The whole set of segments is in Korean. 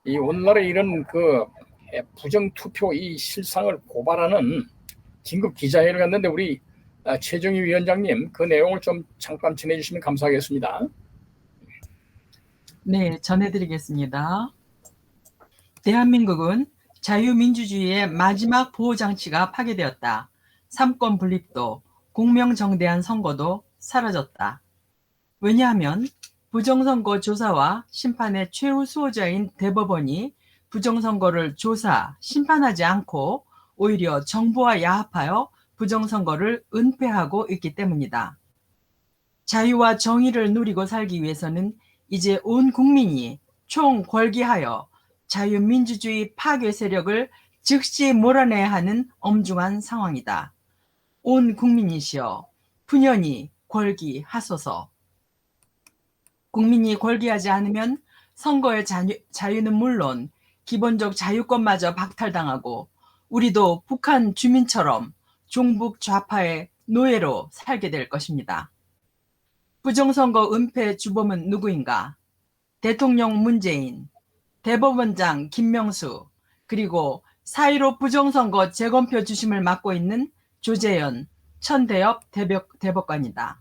이 오늘날의 이런 그 부정투표 이 실상을 고발하는 긴급 기자회를 갔는데 우리 최정희 위원장님 그 내용을 좀 잠깐 전해주시면 감사하겠습니다. 네, 전해드리겠습니다. 대한민국은 자유민주주의의 마지막 보호장치가 파괴되었다. 삼권 분립도 공명정대한 선거도 사라졌다. 왜냐하면 부정선거 조사와 심판의 최후 수호자인 대법원이 부정선거를 조사, 심판하지 않고 오히려 정부와 야합하여 부정선거를 은폐하고 있기 때문이다. 자유와 정의를 누리고 살기 위해서는 이제 온 국민이 총궐기하여 자유민주주의 파괴 세력을 즉시 몰아내야 하는 엄중한 상황이다. 온 국민이시여 분연히 궐기하소서. 국민이 궐기하지 않으면 선거의 자유는 물론 기본적 자유권마저 박탈당하고 우리도 북한 주민처럼 종북 좌파의 노예로 살게 될 것입니다. 부정선거 은폐 주범은 누구인가? 대통령 문재인, 대법원장 김명수, 그리고 4.15 부정선거 재검표 주심을 맡고 있는 조재현, 천대엽 대법관이다.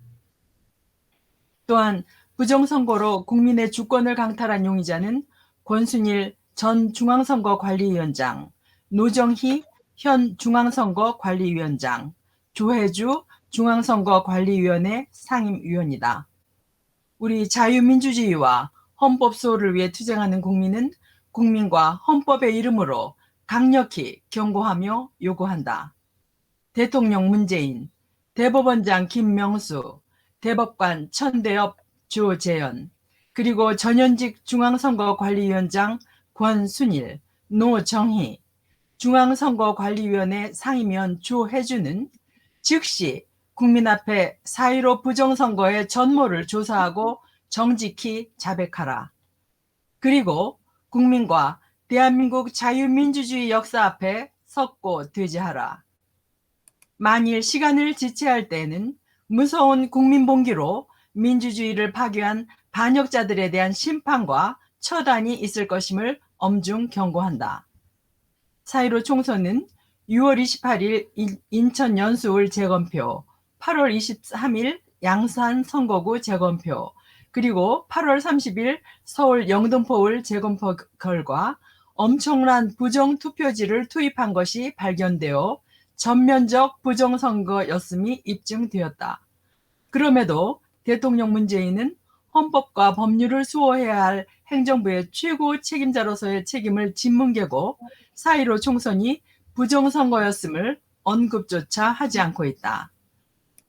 또한 부정선거로 국민의 주권을 강탈한 용의자는 권순일 전 중앙선거관리위원장, 노정희 현 중앙선거관리위원장, 조혜주 중앙선거관리위원회 상임위원이다. 우리 자유민주주의와 헌법 수호를 위해 투쟁하는 국민은 국민과 헌법의 이름으로 강력히 경고하며 요구한다. 대통령 문재인, 대법원장 김명수, 대법관 천대엽 조재현, 그리고 전현직 중앙선거관리위원장 권순일, 노정희, 중앙선거관리위원회 상임위원 조혜주는 즉시 국민 앞에 4.15 부정선거의 전모를 조사하고 정직히 자백하라. 그리고 국민과 대한민국 자유민주주의 역사 앞에 섰고 되지하라. 만일 시간을 지체할 때에는 무서운 국민봉기로 민주주의를 파괴한 반역자들에 대한 심판과 처단이 있을 것임을 엄중 경고한다. 4.15 총선은 6월 28일 인천 연수울 재검표, 8월 23일 양산 선거구 재검표, 그리고 8월 30일 서울 영등포울 재검표 결과 엄청난 부정투표지를 투입한 것이 발견되어 전면적 부정선거였음이 입증되었다. 그럼에도 대통령 문재인은 헌법과 법률을 수호해야 할 행정부의 최고 책임자로서의 책임을 짓뭉개고 4.15 총선이 부정선거였음을 언급조차 하지 않고 있다.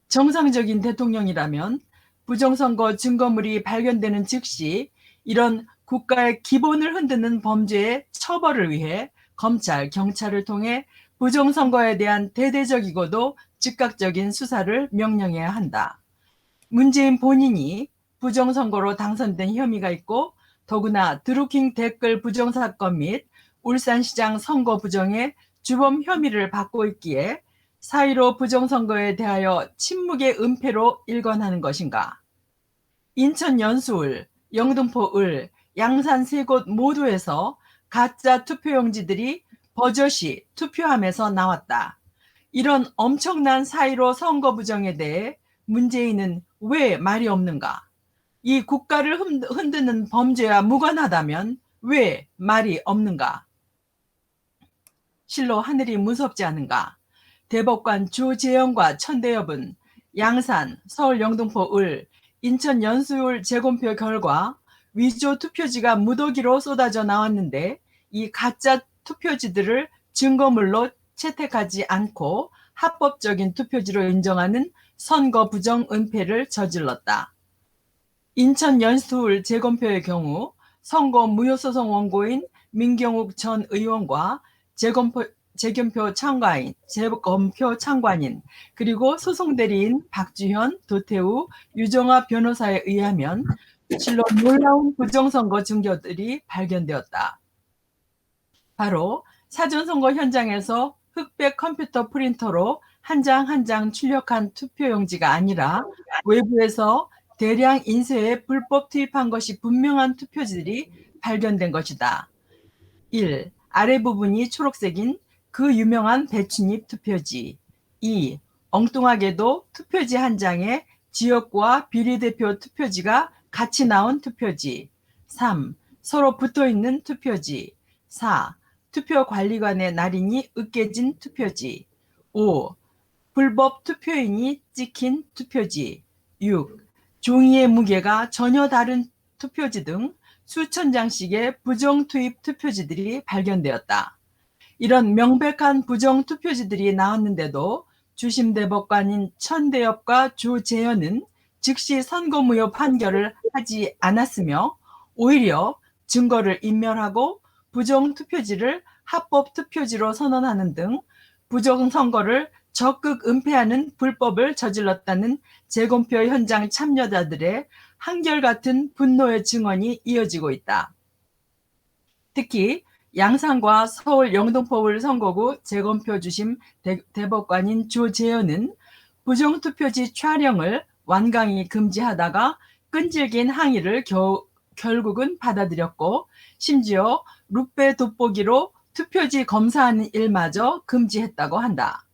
정상적인 대통령이라면 부정선거 증거물이 발견되는 즉시 이런 국가의 기본을 흔드는 범죄의 처벌을 위해 검찰, 경찰을 통해 부정선거에 대한 대대적이고도 즉각적인 수사를 명령해야 한다. 문재인 본인이 부정선거로 당선된 혐의가 있고 더구나 드루킹 댓글 부정사건 및 울산시장 선거 부정의 주범 혐의를 받고 있기에 4.15 부정선거에 대하여 침묵의 은폐로 일관하는 것인가? 인천 연수울, 영등포을, 양산 세 곳 모두에서 가짜 투표용지들이 버젓이 투표함에서 나왔다. 이런 엄청난 4.15 선거 부정에 대해 문재인은 왜 말이 없는가? 이 국가를 흔드는 범죄와 무관하다면 왜 말이 없는가? 실로 하늘이 무섭지 않은가? 대법관 조재현과 천대엽은 양산, 서울 영등포을, 인천 연수울 재검표 결과 위조 투표지가 무더기로 쏟아져 나왔는데 이 가짜 투표지들을 증거물로 채택하지 않고 합법적인 투표지로 인정하는 선거 부정 은폐를 저질렀다. 인천 연수울 재검표의 경우 선거 무효소송 원고인 민경욱 전 의원과 재검표 참관인, 그리고 소송 대리인 박주현, 도태우, 유정아 변호사에 의하면 실로 놀라운 부정선거 증거들이 발견되었다. 바로 사전선거 현장에서 흑백 컴퓨터 프린터로 한 장 한 장 출력한 투표용지가 아니라 외부에서 대량 인쇄에 불법 투입한 것이 분명한 투표지들이 발견된 것이다. 1. 아래 부분이 초록색인 그 유명한 배춧잎 투표지. 2. 엉뚱하게도 투표지 한 장에 지역구와 비례대표 투표지가 같이 나온 투표지. 3. 서로 붙어있는 투표지. 4. 투표관리관의 날인이 으깨진 투표지. 5. 불법 투표인이 찍힌 투표지. 6. 종이의 무게가 전혀 다른 투표지 등 수천 장씩의 부정 투입 투표지들이 발견되었다. 이런 명백한 부정 투표지들이 나왔는데도 주심 대법관인 천대엽과 조재현은 즉시 선거무효 판결을 하지 않았으며 오히려 증거를 인멸하고 부정 투표지를 합법 투표지로 선언하는 등 부정 선거를 적극 은폐하는 불법을 저질렀다는 재검표 현장 참여자들의 한결같은 분노의 증언이 이어지고 있다. 특히 양산과 서울 영등포울 선거구 재검표 주심 대법관인 조재현은 부정투표지 촬영을 완강히 금지하다가 끈질긴 항의를 결국은 받아들였고 심지어 룻배 돋보기로 투표지 검사하는 일마저 금지했다고 한다.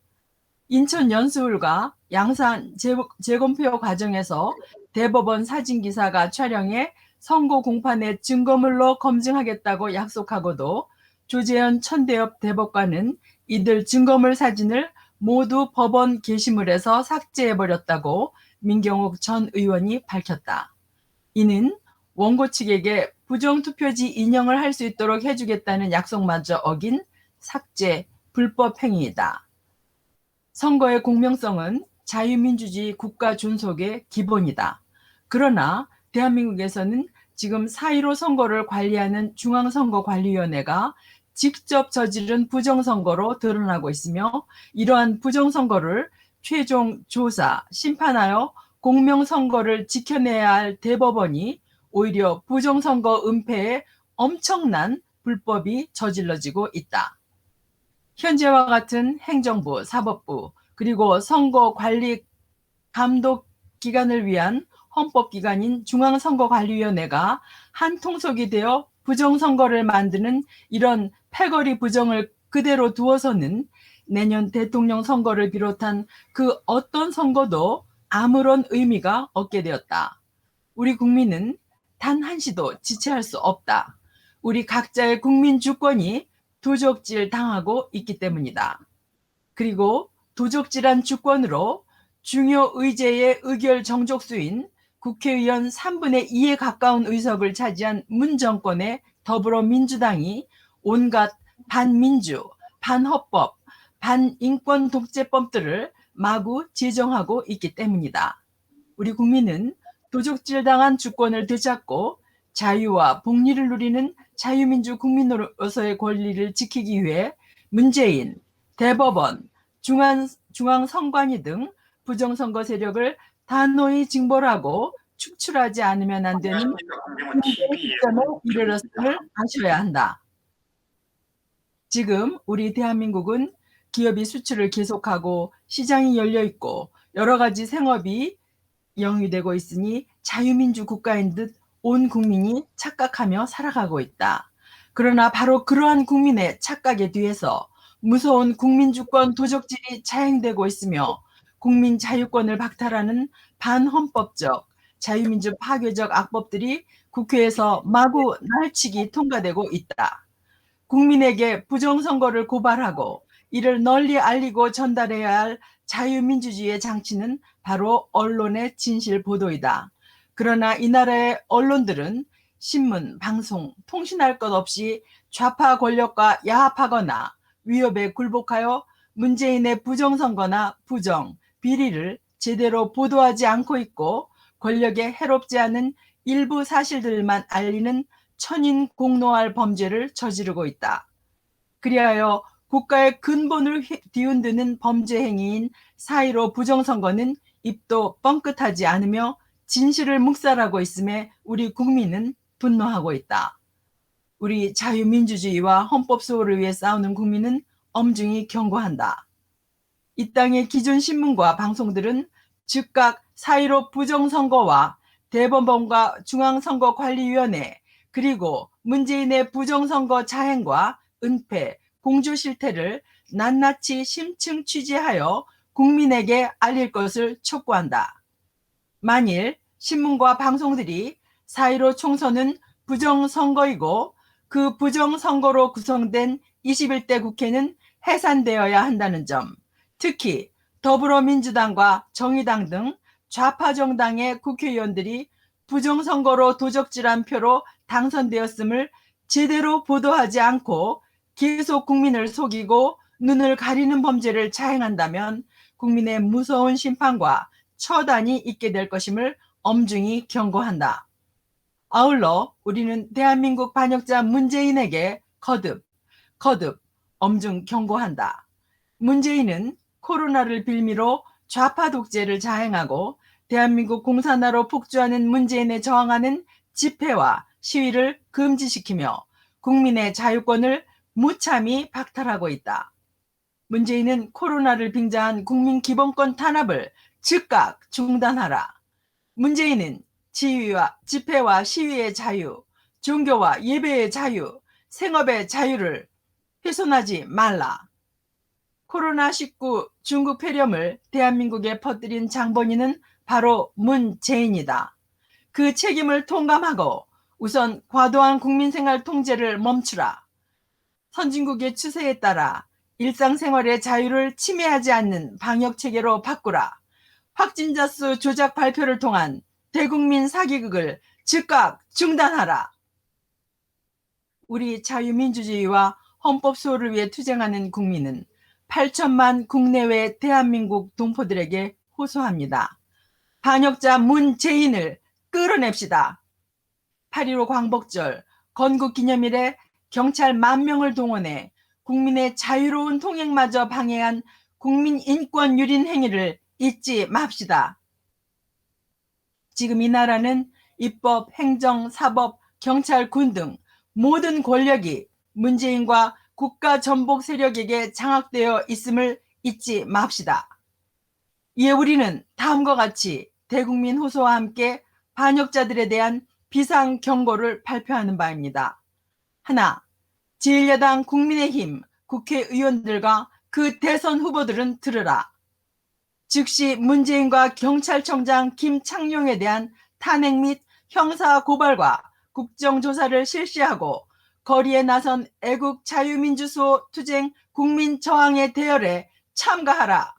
인천 연수울과 양산 재검표 과정에서 대법원 사진기사가 촬영해 선거 공판의 증거물로 검증하겠다고 약속하고도 조재현 천대엽 대법관은 이들 증거물 사진을 모두 법원 게시물에서 삭제해버렸다고 민경욱 전 의원이 밝혔다. 이는 원고 측에게 부정투표지 인용을 할 수 있도록 해주겠다는 약속마저 어긴 삭제 불법 행위이다. 선거의 공명성은 자유민주주의 국가 존속의 기본이다. 그러나 대한민국에서는 지금 4.15 선거를 관리하는 중앙선거관리위원회가 직접 저지른 부정선거로 드러나고 있으며 이러한 부정선거를 최종 조사, 심판하여 공명선거를 지켜내야 할 대법원이 오히려 부정선거 은폐에 엄청난 불법이 저질러지고 있다. 현재와 같은 행정부, 사법부, 그리고 선거관리 감독기관을 위한 헌법기관인 중앙선거관리위원회가 한 통속이 되어 부정선거를 만드는 이런 패거리 부정을 그대로 두어서는 내년 대통령 선거를 비롯한 그 어떤 선거도 아무런 의미가 없게 되었다. 우리 국민은 단 한시도 지체할 수 없다. 우리 각자의 국민 주권이 도적질 당하고 있기 때문이다. 그리고 도적질한 주권으로 중요 의제의 의결 정족수인 국회의원 3분의 2에 가까운 의석을 차지한 문 정권의 더불어민주당이 온갖 반민주, 반헌법, 반인권 독재법들을 마구 제정하고 있기 때문이다. 우리 국민은 도적질당한 주권을 되찾고 자유와 복리를 누리는 자유민주 국민으로서의 권리를 지키기 위해 문재인, 대법원, 중앙선관위 등 부정선거 세력을 단호히 징벌하고 축출하지 않으면 안 되는 시점에 이르렀음을 아셔야 한다. 지금 우리 대한민국은 기업이 수출을 계속하고 시장이 열려 있고 여러 가지 생업이 영위되고 있으니 자유민주 국가인 듯 온 국민이 착각하며 살아가고 있다. 그러나 바로 그러한 국민의 착각의 뒤에서 무서운 국민주권 도적질이 자행되고 있으며 국민 자유권을 박탈하는 반헌법적, 자유민주 파괴적 악법들이 국회에서 마구 날치기 통과되고 있다. 국민에게 부정선거를 고발하고 이를 널리 알리고 전달해야 할 자유민주주의의 장치는 바로 언론의 진실 보도이다. 그러나 이 나라의 언론들은 신문, 방송, 통신할 것 없이 좌파 권력과 야합하거나 위협에 굴복하여 문재인의 부정선거나 부정, 비리를 제대로 보도하지 않고 있고 권력에 해롭지 않은 일부 사실들만 알리는 천인공노할 범죄를 저지르고 있다. 그리하여 국가의 근본을 뒤흔드는 범죄 행위인 4.15 부정선거는 입도 뻥끗하지 않으며 진실을 묵살하고 있음에 우리 국민은 분노하고 있다. 우리 자유민주주의와 헌법 수호를 위해 싸우는 국민은 엄중히 경고한다. 이 땅의 기존 신문과 방송들은 즉각 4.15 부정선거와 대법원과 중앙선거관리위원회 그리고 문재인의 부정선거 자행과 은폐, 공조 실태를 낱낱이 심층 취재하여 국민에게 알릴 것을 촉구한다. 만일 신문과 방송들이 4.15 총선은 부정선거이고 그 부정선거로 구성된 21대 국회는 해산되어야 한다는 점, 특히 더불어민주당과 정의당 등 좌파 정당의 국회의원들이 부정선거로 도적질한 표로 당선되었음을 제대로 보도하지 않고 계속 국민을 속이고 눈을 가리는 범죄를 자행한다면 국민의 무서운 심판과 처단이 있게 될 것임을 엄중히 경고한다. 아울러 우리는 대한민국 반역자 문재인에게 거듭 엄중 경고한다. 문재인은 코로나를 빌미로 좌파 독재를 자행하고 대한민국 공산화로 폭주하는 문재인에 저항하는 집회와 시위를 금지시키며 국민의 자유권을 무참히 박탈하고 있다. 문재인은 코로나를 빙자한 국민 기본권 탄압을 즉각 중단하라. 문재인은 집회와 시위의 자유, 종교와 예배의 자유, 생업의 자유를 훼손하지 말라. 코로나19 중국 폐렴을 대한민국에 퍼뜨린 장본인은 바로 문재인이다. 그 책임을 통감하고 우선 과도한 국민생활 통제를 멈추라. 선진국의 추세에 따라 일상생활의 자유를 침해하지 않는 방역체계로 바꾸라. 확진자 수 조작 발표를 통한 대국민 사기극을 즉각 중단하라. 우리 자유민주주의와 헌법 수호를 위해 투쟁하는 국민은 8천만 국내외 대한민국 동포들에게 호소합니다. 반역자 문재인을 끌어냅시다. 8.15 광복절 건국기념일에 경찰 10,000명을 동원해 국민의 자유로운 통행마저 방해한 국민인권 유린 행위를 잊지 맙시다. 지금 이 나라는 입법, 행정, 사법, 경찰, 군 등 모든 권력이 문재인과 국가 전복 세력에게 장악되어 있음을 잊지 맙시다. 이에 우리는 다음과 같이 대국민 호소와 함께 반역자들에 대한 비상 경고를 발표하는 바입니다. 하나, 제1야당 국민의힘 국회의원들과 그 대선 후보들은 들으라. 즉시 문재인과 경찰청장 김창룡에 대한 탄핵 및 형사 고발과 국정조사를 실시하고 거리에 나선 애국 자유민주수호 투쟁 국민 저항의 대열에 참가하라.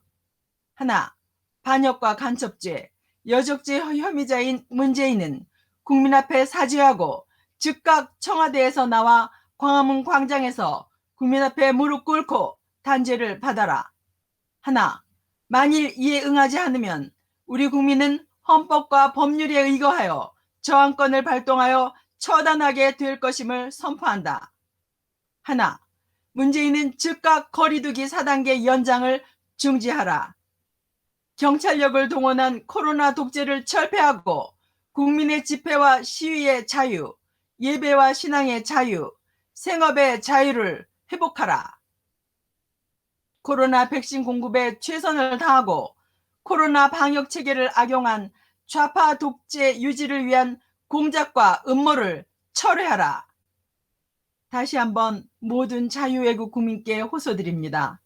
하나, 반역과 간첩죄, 여적죄 혐의자인 문재인은 국민 앞에 사죄하고 즉각 청와대에서 나와 광화문 광장에서 국민 앞에 무릎 꿇고 단죄를 받아라. 하나, 만일 이에 응하지 않으면 우리 국민은 헌법과 법률에 의거하여 저항권을 발동하여 처단하게 될 것임을 선포한다. 하나, 문재인은 즉각 거리두기 4단계 연장을 중지하라. 경찰력을 동원한 코로나 독재를 철폐하고 국민의 집회와 시위의 자유, 예배와 신앙의 자유, 생업의 자유를 회복하라. 코로나 백신 공급에 최선을 다하고 코로나 방역 체계를 악용한 좌파 독재 유지를 위한 공작과 음모를 철회하라. 다시 한번 모든 자유애국 국민께 호소드립니다.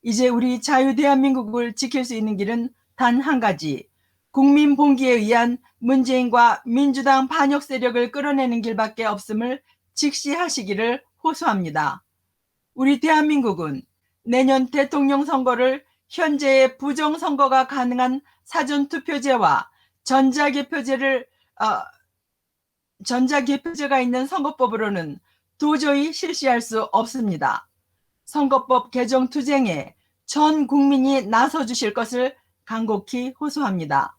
이제 우리 자유 대한민국을 지킬 수 있는 길은 단 한 가지, 국민 봉기에 의한 문재인과 민주당 반역 세력을 끌어내는 길밖에 없음을 직시하시기를 호소합니다. 우리 대한민국은 내년 대통령 선거를 현재의 부정선거가 가능한 사전투표제와 전자개표제가 있는 선거법으로는 도저히 실시할 수 없습니다. 선거법 개정 투쟁에 전 국민이 나서주실 것을 간곡히 호소합니다.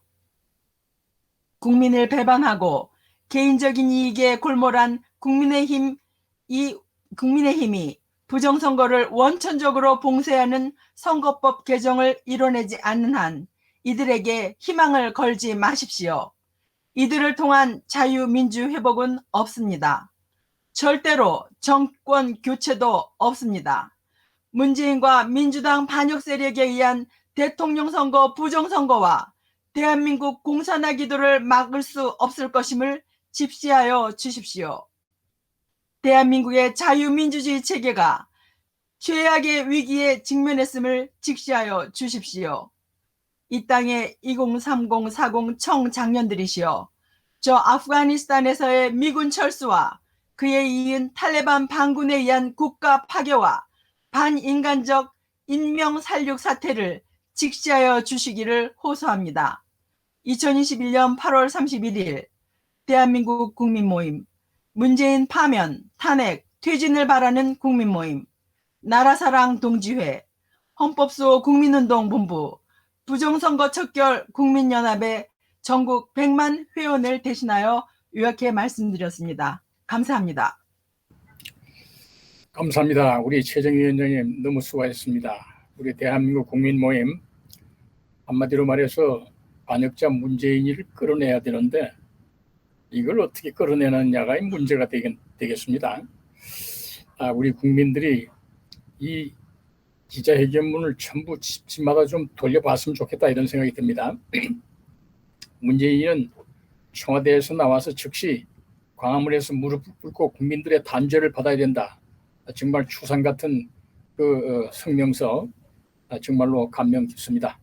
국민을 배반하고 개인적인 이익에 골몰한 국민의힘이 부정선거를 원천적으로 봉쇄하는 선거법 개정을 이뤄내지 않는 한 이들에게 희망을 걸지 마십시오. 이들을 통한 자유민주 회복은 없습니다. 절대로 정권 교체도 없습니다. 문재인과 민주당 반역 세력에 의한 대통령 선거 부정선거와 대한민국 공산화 기도를 막을 수 없을 것임을 집시하여 주십시오. 대한민국의 자유민주주의 체계가 최악의 위기에 직면했음을 직시하여 주십시오. 이 땅의 2030-40 청장년들이시여, 저 아프가니스탄에서의 미군 철수와 그에 이은 탈레반 반군에 의한 국가 파괴와 반인간적 인명살육 사태를 직시하여 주시기를 호소합니다. 2021년 8월 31일 대한민국 국민모임, 문재인 파면, 탄핵, 퇴진을 바라는 국민모임, 나라사랑 동지회, 헌법수호 국민운동본부, 부정선거 척결 국민연합의 전국 100만 회원을 대신하여 요약해 말씀드렸습니다. 감사합니다. 감사합니다. 우리 최정희 위원장님 너무 수고하셨습니다. 우리 대한민국 국민 모임, 한마디로 말해서 반역자 문재인이를 끌어내야 되는데 이걸 어떻게 끌어내느냐가 문제가 되겠습니다. 우리 국민들이 이 기자회견문을 전부 집집마다 좀 돌려봤으면 좋겠다 이런 생각이 듭니다. 문재인은 청와대에서 나와서 즉시 광화문에서 무릎 꿇고 국민들의 단죄를 받아야 된다. 정말 추상 같은 그 성명서 정말로 감명 깊습니다.